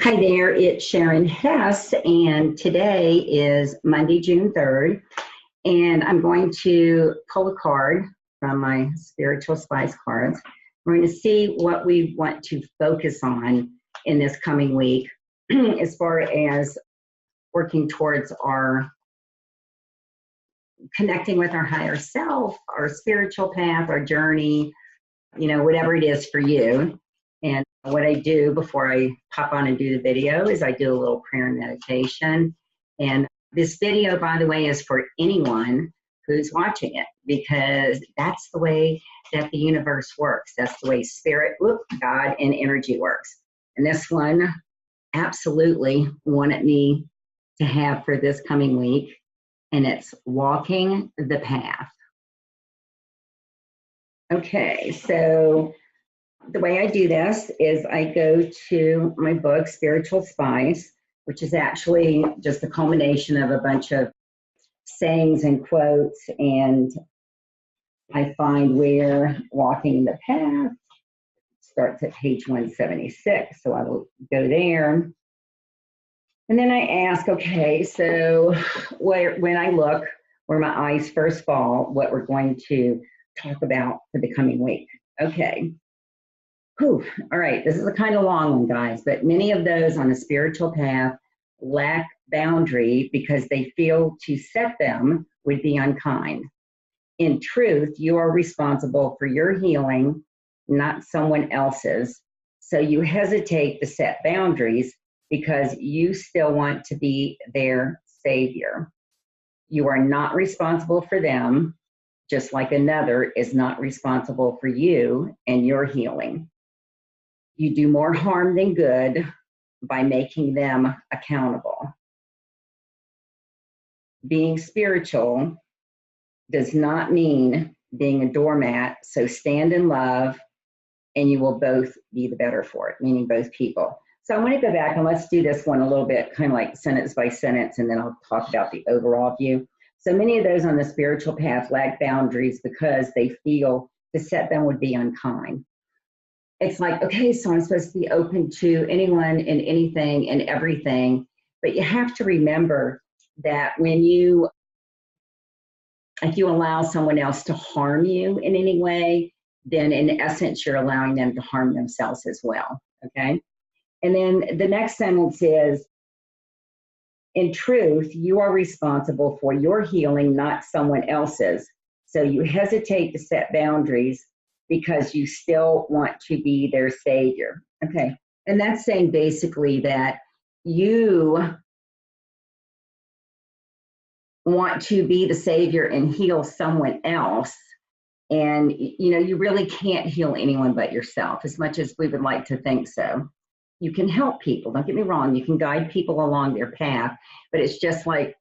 Hi there, it's Sharon Hess, and today is Monday, June 3rd, and I'm going to pull a card from my Spiritual Spice cards. We're going to see what we want to focus on in this coming week as far as working towards our connecting with our higher self, our spiritual path, our journey, whatever it is for you. And what I do before I pop on and do the video is I do a little prayer and meditation. And this video, by the way, is for anyone who's watching it, because that's the way that the universe works. That's the way spirit, God, and energy works. And this one absolutely wanted me to have for this coming week, and it's walking the path. Okay, so the way I do this is I go to my book, Spiritual Spice, which is actually just a culmination of a bunch of sayings and quotes, and I find where walking the path starts at page 176, so I will go there. And then I ask, okay, so when I look where my eyes first fall, what we're going to talk about for the coming week. Okay. Whew. All right, this is a kind of long one, guys, but many of those on a spiritual path lack boundary because they feel to set them would be unkind. In truth, you are responsible for your healing, not someone else's. So you hesitate to set boundaries because you still want to be their savior. You are not responsible for them, just like another is not responsible for you and your healing. You do more harm than good by making them accountable. Being spiritual does not mean being a doormat, so stand in love and you will both be the better for it, meaning both people. So I'm going to go back and let's do this one a little bit, kind of like sentence by sentence, and then I'll talk about the overall view. So many of those on the spiritual path lack boundaries because they feel to set them would be unkind. It's like, okay, so I'm supposed to be open to anyone and anything and everything, but you have to remember that if you allow someone else to harm you in any way, then in essence, you're allowing them to harm themselves as well, okay? And then the next sentence is, in truth, you are responsible for your healing, not someone else's. So you hesitate to set boundaries because you still want to be their savior. Okay, and that's saying basically that you want to be the savior and heal someone else, and you really can't heal anyone but yourself, as much as we would like to think so. You can help people, don't get me wrong, you can guide people along their path, but it's just like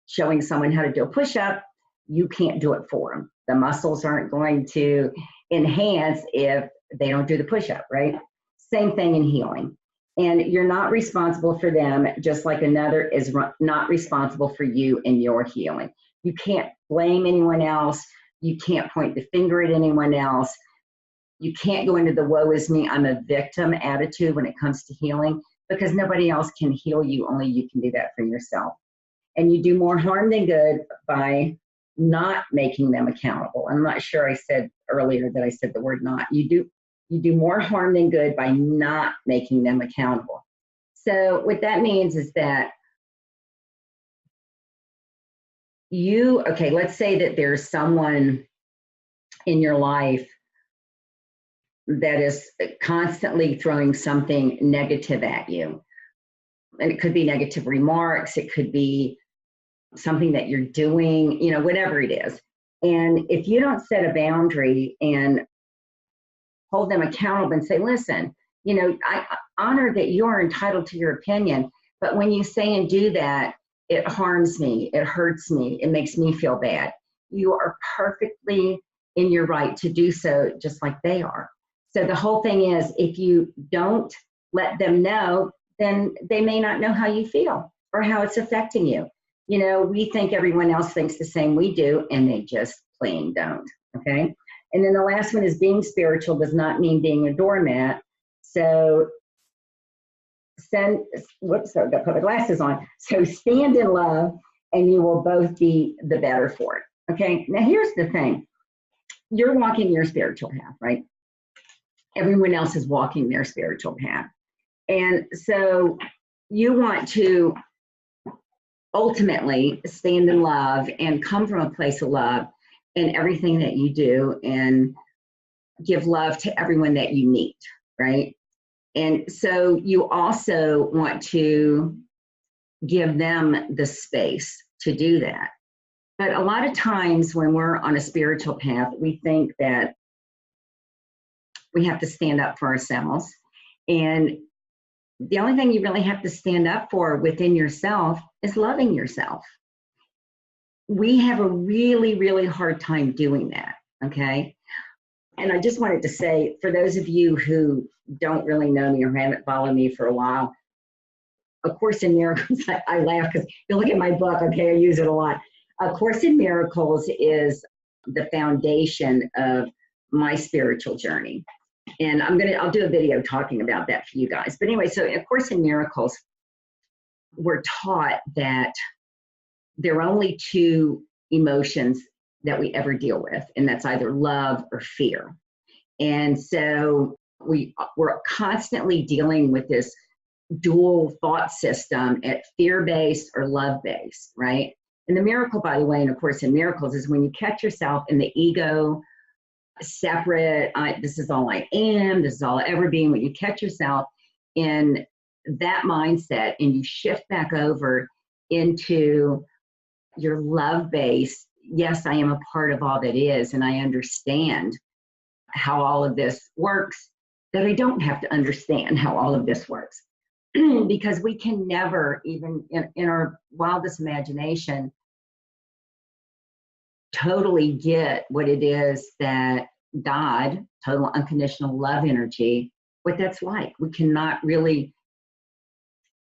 showing someone how to do a push-up. You can't do it for them. The muscles aren't going to enhance if they don't do the push-up, right? Same thing in healing. And you're not responsible for them, just like another is not responsible for you in your healing. You can't blame anyone else. You can't point the finger at anyone else. You can't go into the woe is me, I'm a victim attitude when it comes to healing, because nobody else can heal you. Only you can do that for yourself. And you do more harm than good by not making them accountable. I'm not sure I said earlier that I said the word not. You do more harm than good by not making them accountable. So what that means is that let's say that there's someone in your life that is constantly throwing something negative at you. And it could be negative remarks, it could be something that you're doing, whatever it is. And if you don't set a boundary and hold them accountable and say, listen, I honor that you're entitled to your opinion, but when you say and do that, it harms me, it hurts me, it makes me feel bad. You are perfectly in your right to do so, just like they are. So the whole thing is, if you don't let them know, then they may not know how you feel or how it's affecting you. We think everyone else thinks the same we do, and they just plain don't, okay? And then the last one is being spiritual does not mean being a doormat. So whoops, I've got to put my glasses on. So stand in love and you will both be the better for it. Okay, now here's the thing. You're walking your spiritual path, right? Everyone else is walking their spiritual path. And so you want to ultimately stand in love and come from a place of love in everything that you do and give love to everyone that you meet, right? And so you also want to give them the space to do that. But a lot of times when we're on a spiritual path, we think that we have to stand up for ourselves. And the only thing you really have to stand up for within yourself is loving yourself. We have a really, really hard time doing that, okay? And I just wanted to say, for those of you who don't really know me or haven't followed me for a while, A Course in Miracles, I laugh because you look at my book, okay, I use it a lot. A Course in Miracles is the foundation of my spiritual journey. And I'll do a video talking about that for you guys. But anyway, so A Course in Miracles, we're taught that there are only two emotions that we ever deal with, and that's either love or fear. And so we're constantly dealing with this dual thought system at fear-based or love-based, right? And the miracle, by the way, in A Course in Miracles is when you catch yourself in the ego, separate, this is all I am, this is all I ever be. When you catch yourself in that mindset and you shift back over into your love-based, yes, I am a part of all that is, and I understand how all of this works, that I don't have to understand how all of this works. Because we can never, even in our wildest imagination, totally get what it is that God, total unconditional love energy, what that's like. We cannot really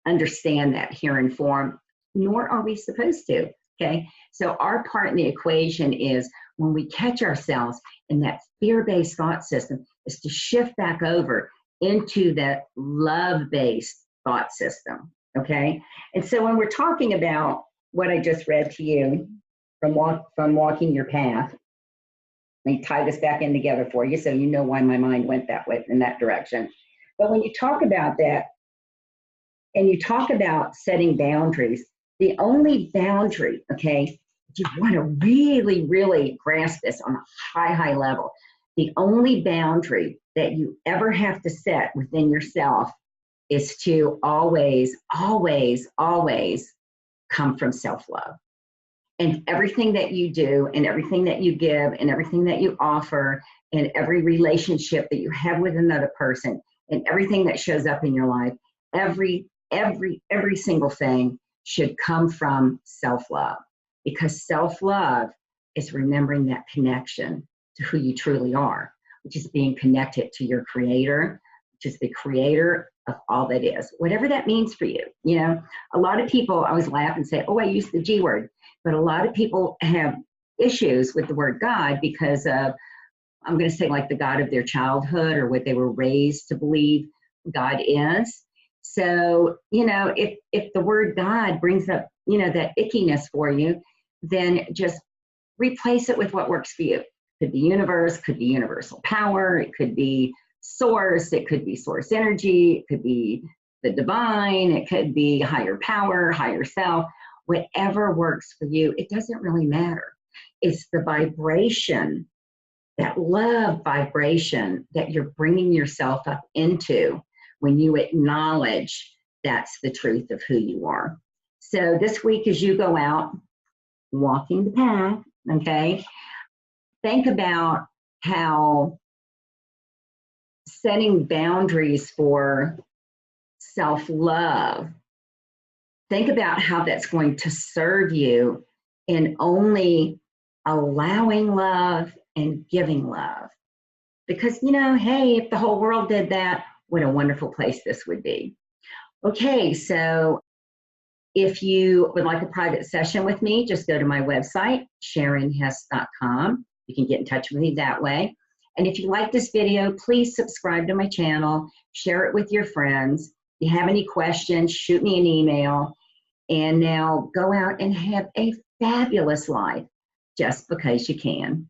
understand that here in form, nor are we supposed to, okay? So our part in the equation is when we catch ourselves in that fear-based thought system is to shift back over into that love-based thought system, okay? And so when we're talking about what I just read to you from Walking Your Path, let me tie this back in together for you so you know why my mind went that way, in that direction. But when you talk about that, and you talk about setting boundaries, the only boundary, okay, if you want to really, really grasp this on a high, high level, the only boundary that you ever have to set within yourself is to always, always, always come from self-love. And everything that you do and everything that you give and everything that you offer and every relationship that you have with another person and everything that shows up in your life, every single thing should come from self-love, because self-love is remembering that connection to who you truly are, which is being connected to your creator, which is the creator of all that is, whatever that means for you. You know, a lot of people always laugh and say, oh, I use the G word, but a lot of people have issues with the word God because of, I'm going to say, like the God of their childhood or what they were raised to believe God is. So, you know, if the word God brings up, you know, that ickiness for you, then just replace it with what works for you. Could be universe, could be universal power, it could be source, it could be source energy, it could be the divine, it could be higher power, higher self, whatever works for you. It doesn't really matter. It's the vibration, that love vibration that you're bringing yourself up into when you acknowledge that's the truth of who you are. So this week, as you go out walking the path, okay, think about how setting boundaries for self-love, think about how that's going to serve you in only allowing love and giving love. Because, you know, hey, if the whole world did that, what a wonderful place this would be. Okay, so if you would like a private session with me, just go to my website, sharonhess.com. You can get in touch with me that way. And if you like this video, please subscribe to my channel, share it with your friends, you have any questions, shoot me an email. And now go out and have a fabulous life just because you can.